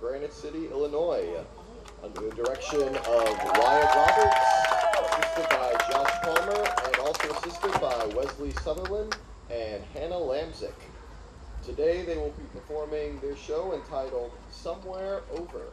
Granite City, Illinois, under the direction of Wyatt Roberts, assisted by Josh Palmer, and also assisted by Wesley Sutherland and Hannah Lamzik. Today they will be performing their show entitled Somewhere Over.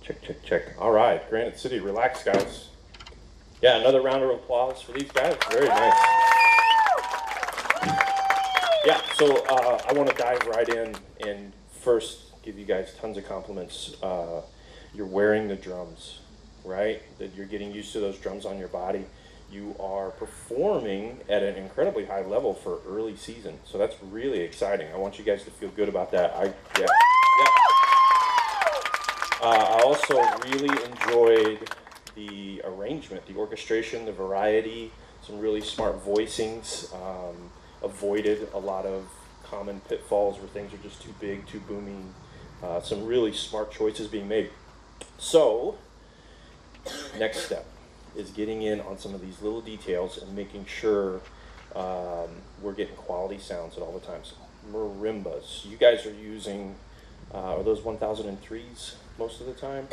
Check, check, check. All right, Granite City, relax, guys. Yeah, another round of applause for these guys. Very nice. Yeah, so I want to dive right in and first give you guys tons of compliments. You're wearing the drums, right? That you're getting used to those drums on your body. You are performing at an incredibly high level for early season, so that's really exciting. I want you guys to feel good about that. I also really enjoyed the arrangement, the orchestration, the variety, some really smart voicings, avoided a lot of common pitfalls where things are just too big, too booming, some really smart choices being made. So, next step is getting in on some of these little details and making sure we're getting quality sounds at all the times. Marimbas, you guys are using, are those 1003s most of the time?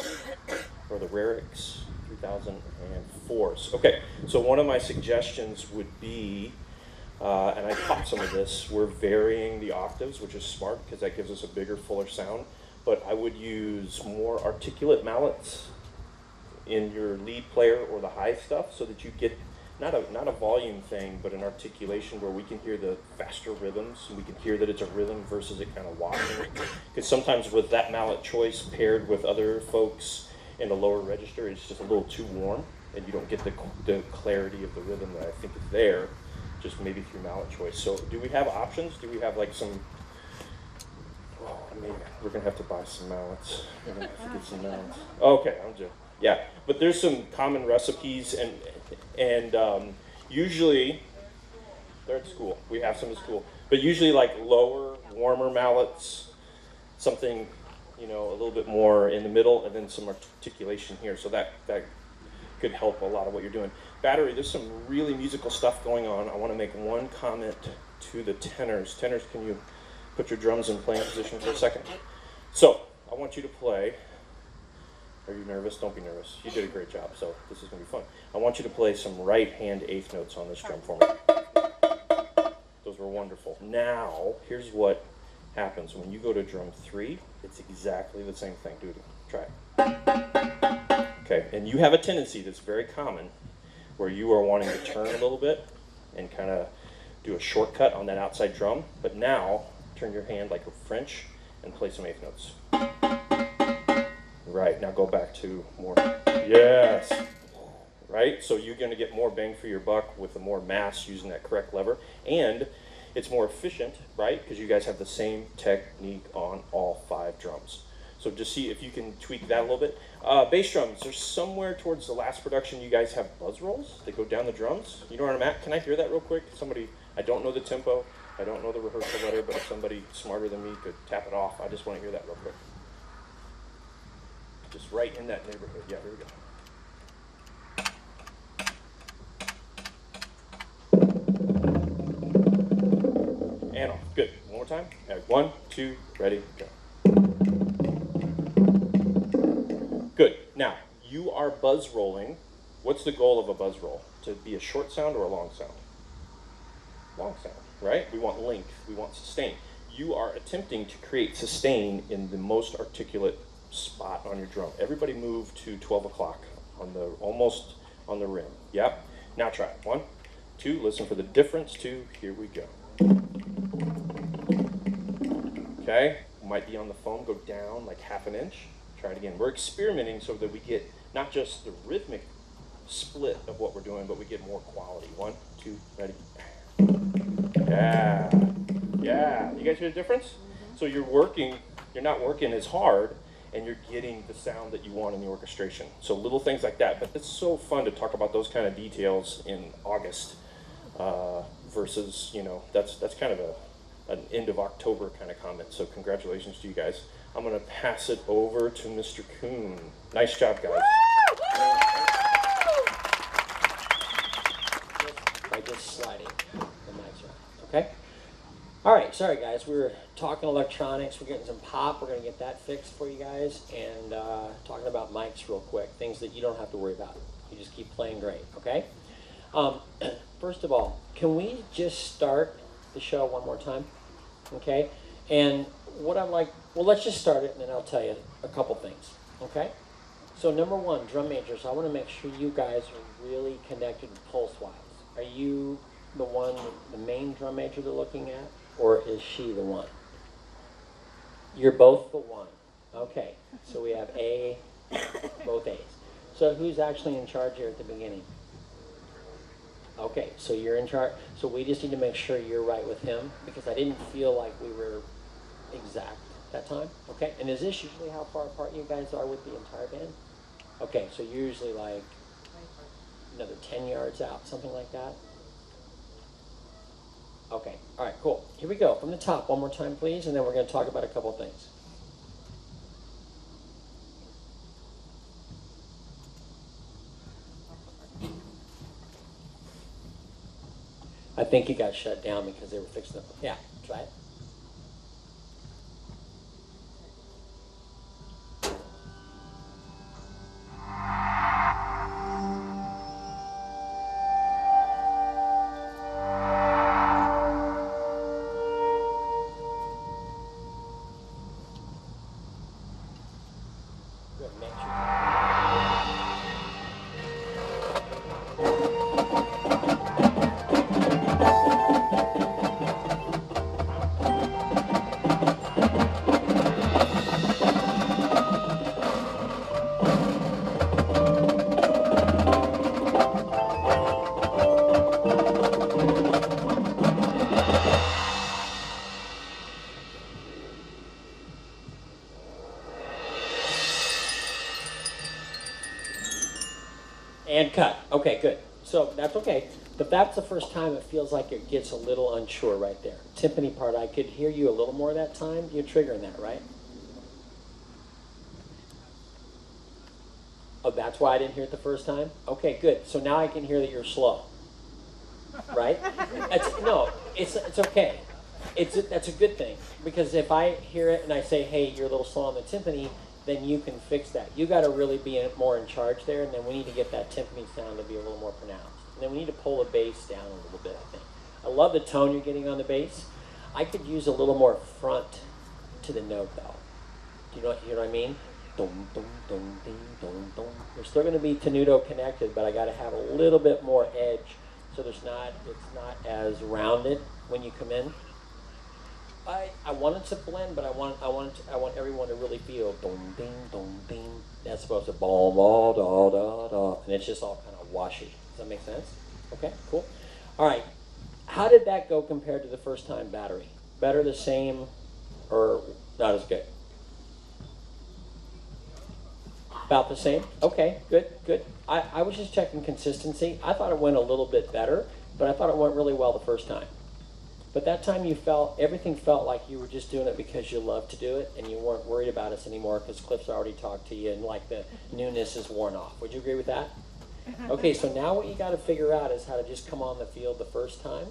Or the Rarix 3004s? Okay, so one of my suggestions would be, and I taught some of this, we're varying the octaves, which is smart because that gives us a bigger, fuller sound, but I would use more articulate mallets in your lead player or the high stuff so that you get not a volume thing, but an articulation where we can hear the faster rhythms and we can hear that it's a rhythm versus it kind of washing. Because sometimes with that mallet choice paired with other folks in a lower register, it's just a little too warm and you don't get the clarity of the rhythm that I think is there, just maybe through mallet choice. So do we have options? Do we have like some, I mean, we're gonna have to buy some mallets. We're gonna have to get some mallets. Okay, I'm just, yeah. But there's some common recipes and usually, they're at school, we have some at school, but usually like lower, warmer mallets, something, you know, a little bit more in the middle, and then some articulation here, so that could help a lot of what you're doing. Battery, there's some really musical stuff going on. I want to make one comment to the tenors. Tenors, can you put your drums in playing position for a second? So, I want you to play. Are you nervous? Don't be nervous. You did a great job, so this is going to be fun. I want you to play some right hand eighth notes on this drum for me. Those were wonderful. Now, here's what happens. When you go to drum 3, it's exactly the same thing. Do it. Try it. Okay, and you have a tendency that's very common where you are wanting to turn a little bit and kind of do a shortcut on that outside drum, but now turn your hand like a French and play some eighth notes. Right, now go back to more, yes, right? So you're going to get more bang for your buck with the more mass using that correct lever, and it's more efficient, right? Because you guys have the same technique on all 5 drums. So just see if you can tweak that a little bit. Bass drums, there's somewhere towards the last production you guys have buzz rolls that go down the drums. You know where I'm at? Can I hear that real quick? Somebody, I don't know the tempo, I don't know the rehearsal letter, but if somebody smarter than me could tap it off, I just want to hear that real quick. Just right in that neighborhood. Yeah, here we go. And off. Good. One more time. All right, 1, 2, ready, go. Good. Now, you are buzz rolling. What's the goal of a buzz roll? To be a short sound or a long sound? Long sound, right? We want length. We want sustain. You are attempting to create sustain in the most articulate spot on your drum. Everybody move to 12 o'clock on the, almost on the rim. Yep. Now try it. 1, 2, listen for the difference. 2, here we go. Okay, might be on the foam, go down like half an inch. Try it again. We're experimenting so that we get not just the rhythmic split of what we're doing, but we get more quality. 1, 2, ready. Yeah. Yeah. You guys hear the difference? So you're working, you're not working as hard, and you're getting the sound that you want in the orchestration. So little things like that, but it's so fun to talk about those kind of details in August versus, you know, that's kind of an end of October kind of comment. So congratulations to you guys. I'm gonna pass it over to Mr. Kuhn. Nice job, guys. By just sliding the mics around, okay? All right, sorry guys, we were talking electronics, we're getting some pop, we're gonna get that fixed for you guys, and talking about mics real quick, things that you don't have to worry about. You just keep playing great, okay? First of all, can we just start the show one more time, okay? And what I'm like, well, let's just start it, and then I'll tell you a couple things, okay? So number one, drum majors, I want to make sure you guys are really connected pulse-wise. Are you the one, the main drum major they're looking at, or is she the one? You're both the one. Okay, so we have A, both A's. So who's actually in charge here at the beginning? Okay, so you're in charge. So we just need to make sure you're right with him, because I didn't feel like we were exact that time. Okay, and is this usually how far apart you guys are with the entire band? Okay, so you're usually like another 10 yards out, something like that? Okay, all right, cool. Here we go. From the top, one more time, please, and then we're going to talk about a couple of things. I think you got shut down because they were fixing it. Yeah, try it. Good, make sure. And cut. Okay, good. So that's okay. But that's the first time it feels like it gets a little unsure right there. Timpani part, I could hear you a little more that time. You're triggering that, right? Oh, that's why I didn't hear it the first time? Okay, good. So now I can hear that you're slow. Right? It's okay. That's a good thing. Because if I hear it and I say, hey, you're a little slow on the timpani, then you can fix that. You got to really be more in charge there, and then we need to get that timpani sound to be a little more pronounced. And then we need to pull the bass down a little bit, I think. I love the tone you're getting on the bass. I could use a little more front to the note, though. Do you know what I mean? Dum, dum, dum, ding, dum, dum. We're still going to be tenuto connected, but I got to have a little bit more edge, so it's not as rounded when you come in. I want it to blend, but I want everyone to really feel dum ding dum ding. That's supposed to boom da da da da, and it's just all kind of washy. Does that make sense? Okay, cool. All right, how did that go compared to the first time battery? Better, the same, or not as good? About the same? Okay, good, good. I was just checking consistency. I thought it went a little bit better, but I thought it went really well the first time. But that time everything felt like you were just doing it because you loved to do it, and you weren't worried about us anymore because Cliff's already talked to you, and like the newness is worn off. Would you agree with that? Okay, so now what you got to figure out is how to just come on the field the first time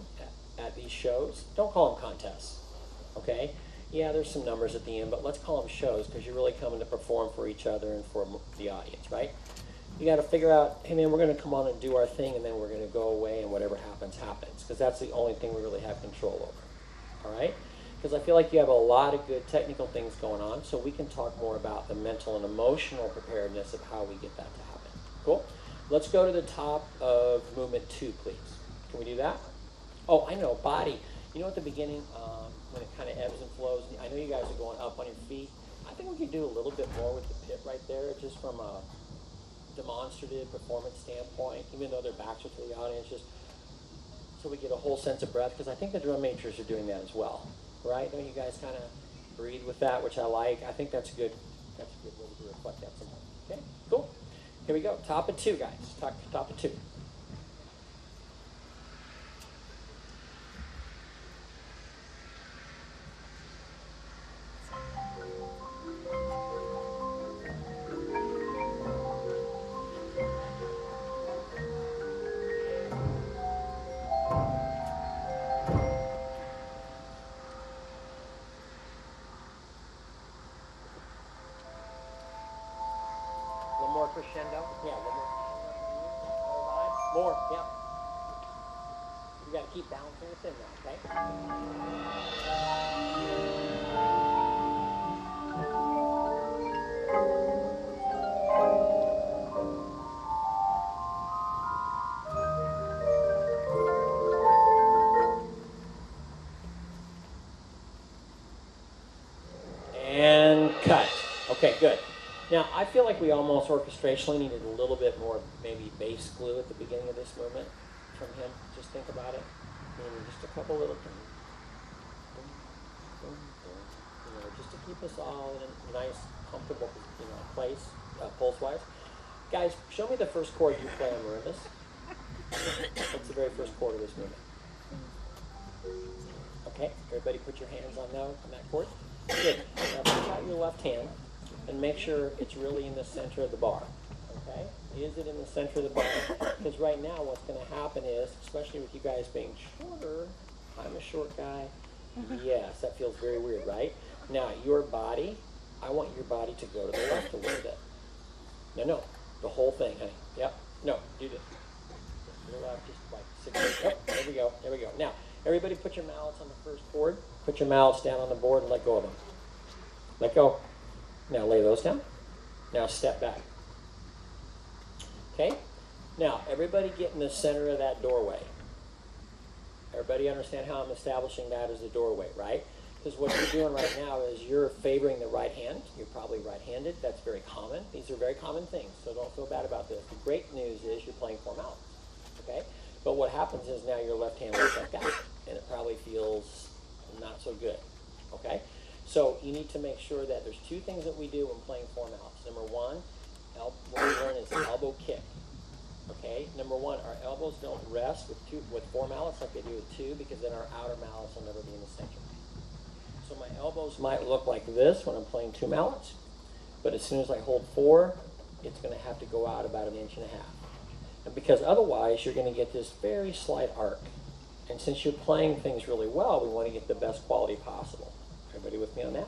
at these shows. Don't call them contests, okay? Yeah, there's some numbers at the end, but let's call them shows because you're really coming to perform for each other and for the audience, right? You got to figure out, hey man, we're going to come on and do our thing, and then we're going to go away, and whatever happens, happens, because that's the only thing we really have control over, all right? Because I feel like you have a lot of good technical things going on, so we can talk more about the mental and emotional preparedness of how we get that to happen. Cool? Let's go to the top of movement 2, please. Can we do that? Oh, I know, body. You know at the beginning, when it kind of ebbs and flows, I know you guys are going up on your feet. I think we could do a little bit more with the pit right there, just from a demonstrative performance standpoint, even though their backs are to the audience, just so we get a whole sense of breath, because I think the drum majors are doing that as well, right? Don't you guys kind of breathe with that, which I like? I think that's good. That's a good way to reflect that some more. Okay, cool. Here we go. Top of 2, guys. Top of 2. More crescendo. Yeah, a little more crescendo. More, yeah. You got to keep balancing this in now, okay? I feel like we almost orchestrationally needed a little bit more maybe bass glue at the beginning of this movement from him. Just think about it. Just a couple little things. Just to keep us all in a nice, comfortable, place, pulse-wise. Guys, show me the first chord you play on marimbas. What's the very first chord of this movement? Okay, everybody put your hands on that chord. Good. Now push out your left hand and make sure it's really in the center of the bar. Okay? Is it in the center of the bar? Because right now what's going to happen is, especially with you guys being shorter, I'm a short guy. Yes, that feels very weird, right? Now, your body, I want your body to go to the left a little bit. No, the whole thing, honey. Yep. No, do this. Your left, just like 6 inches. Oh, there we go. Now, everybody put your mallets on the first chord. Put your mallets down on the board and let go of them. Let go. Now, lay those down. Now, step back. Okay? Now, everybody get in the center of that doorway. Everybody understand how I'm establishing that as the doorway, right? Because what you're doing right now is you're favoring the right hand. You're probably right-handed. That's very common. These are very common things, so don't feel bad about this. The great news is you're playing 4 mallets, okay? But what happens is now your left hand looks like that, and it probably feels not so good, okay? So you need to make sure that there's 2 things that we do when playing 4 mallets. Number 1, what we learn is elbow kick. Okay, number 1, our elbows don't rest with 4 mallets like they do with 2, because then our outer mallets will never be in the center. So my elbows might look like this when I'm playing 2 mallets, but as soon as I hold 4, it's going to have to go out about 1.5 inches. And because otherwise you're going to get this very slight arc. And since you're playing things really well, we want to get the best quality possible. Everybody with me on that?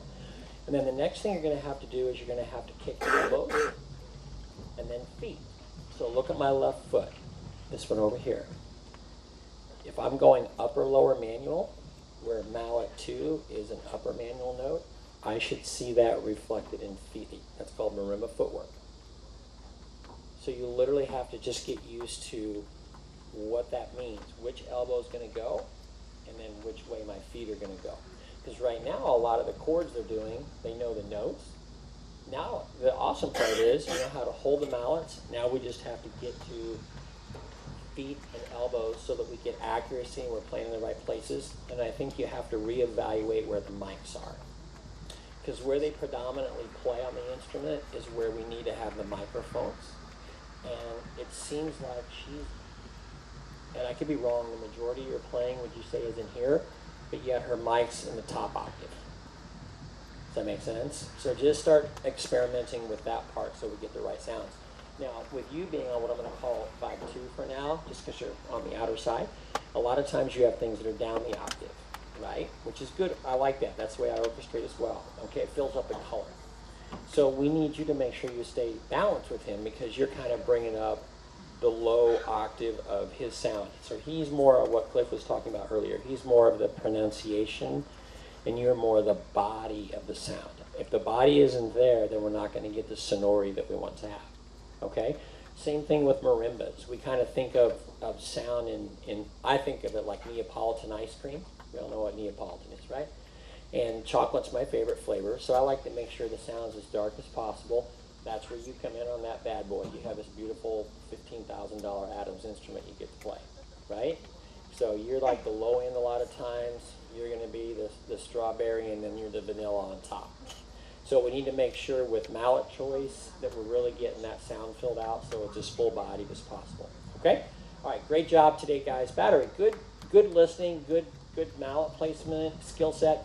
And then the next thing you're going to have to do is you're going to have to kick the elbows and then feet. So look at my left foot, this one over here. If I'm going upper lower manual, where mallet 2 is an upper manual note, I should see that reflected in feet. That's called marimba footwork. So you literally have to just get used to what that means, which elbow is going to go, and then which way my feet are going to go. Because right now, a lot of the chords they're doing, they know the notes. Now, the awesome part is, you know how to hold the mallets. Now we just have to get to feet and elbows so that we get accuracy and we're playing in the right places. And I think you have to reevaluate where the mics are. Because where they predominantly play on the instrument is where we need to have the microphones. And it seems like and I could be wrong, the majority you're playing, would you say, is in here, but yet her mic's in the top octave. Does that make sense? So just start experimenting with that part so we get the right sounds. Now, with you being on what I'm going to call 5-2 for now, just because you're on the outer side, a lot of times you have things that are down the octave, right? Which is good. I like that. That's the way I orchestrate as well. Okay, it fills up in color. So we need you to make sure you stay balanced with him because you're kind of bringing up the low octave of his sound. So he's more of what Cliff was talking about earlier. He's more of the pronunciation, and you're more the body of the sound. If the body isn't there, then we're not going to get the sonority that we want to have. Okay? Same thing with marimbas. We kind of think of sound in I think of it like Neapolitan ice cream. We all know what Neapolitan is, right? And chocolate's my favorite flavor, so I like to make sure the sound's as dark as possible. That's where you come in on that bad boy. You have this beautiful $15,000 Adams instrument you get to play, right? So you're like the low end a lot of times. You're going to be the strawberry, and then you're the vanilla on top. So we need to make sure with mallet choice that we're really getting that sound filled out so it's as full bodied as possible. Okay? All right, great job today, guys. Battery, good listening, good mallet placement, skill set.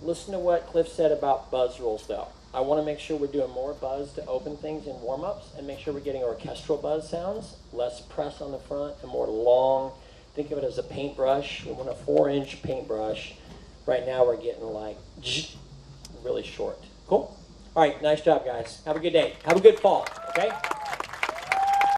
Listen to what Cliff said about buzz rolls, though. I want to make sure we're doing more buzz to open things in warm-ups and make sure we're getting orchestral buzz sounds, less press on the front and more long. Think of it as a paintbrush. We want a 4-inch paintbrush. Right now we're getting like really short. Cool? All right, nice job, guys. Have a good day. Have a good fall, okay?